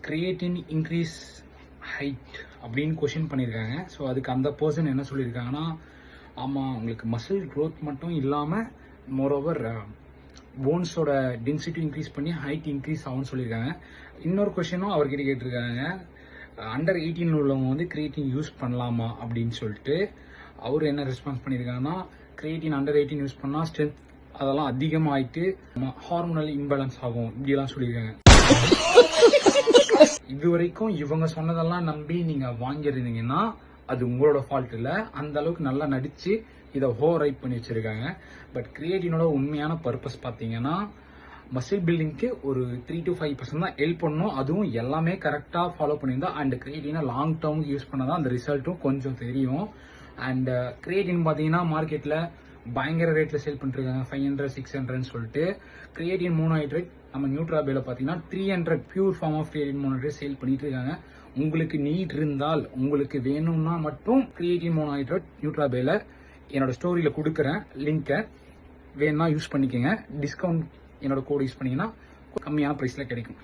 Creatine increase height அப்படின்னு question பண்ணியிருக்காங்க. So அதுக்கு அந்த பர்சன் என்ன சொல்லியிருக்காங்கன்னா, ஆமாம் உங்களுக்கு மசில் க்ரோத் மட்டும் இல்லாமல் மோரோவர் போன்ஸோட டென்சிட்டி இன்க்ரீஸ் பண்ணி ஹைட் இன்க்ரீஸ் ஆகும்னு சொல்லியிருக்காங்க. இன்னொரு கொஷினும் அவர்கிட்ட கேட்டிருக்காங்க, அண்டர் 18 உள்ளவங்க வந்து கிரியேட்டின் யூஸ் பண்ணலாமா அப்படின்னு சொல்லிட்டு. அவர் என்ன ரெஸ்பான்ஸ் பண்ணியிருக்காங்கன்னா, கிரியேட்டின் அண்டர் 18 யூஸ் பண்ணால் ஸ்ட்ரென்த் அதெல்லாம் அதிகமாகிட்டு ஹார்மோனல் இம்பேலன்ஸ் ஆகும் இப்படிலாம் சொல்லியிருக்காங்க. இது வரைக்கும் இவங்க சொன்னதெல்லாம் நம்பி நீங்க வாங்கிருந்தீங்கன்னா அது உங்களோட ஃபால்ட் இல்ல. அந்த அளவுக்கு நல்லா நடிச்சு இதை ரைட் பண்ணி வச்சிருக்காங்க. பட் கிரியேட்டினோட உண்மையான பர்பஸ் பார்த்தீங்கன்னா மசில் பில்டிங்க்கு ஒரு 3 to 5% தான் ஹெல்ப் பண்ணும். அதுவும் எல்லாமே கரெக்டாக ஃபாலோ பண்ணியிருந்தா அண்ட் கிரியேட்டினை லாங் டேர்முக்கு யூஸ் பண்ணாதான் அந்த ரிசல்ட்டும் கொஞ்சம் தெரியும். அண்ட் கிரியேட்டின் பார்த்தீங்கன்னா மார்க்கெட்டில் பயங்கர ரேட்டில் சேல் பண்ணிருக்காங்க, 500 600 சொல்லிட்டு. கிரியேட்டின் மோனோஹைட்ரேட் நம்ம நியூட்ராபேல பார்த்தீங்கன்னா 300 pure form of creatine monohydrate sale பண்ணிட்டு இருக்காங்க. உங்களுக்கு நீட் இருந்தால், உங்களுக்கு வேணும்னா மட்டும் கிரியேட்டின் மோனோஹைட்ரேட் நியூட்ராபேல என்னோட ஸ்டோரியில் கொடுக்குறேன் லிங்கை, வேணும்னா யூஸ் பண்ணிக்கோங்க. டிஸ்கவுண்ட் என்னோட கோட் யூஸ் பண்ணிங்கன்னா கம்மியான ப்ரைஸில் கிடைக்கும்.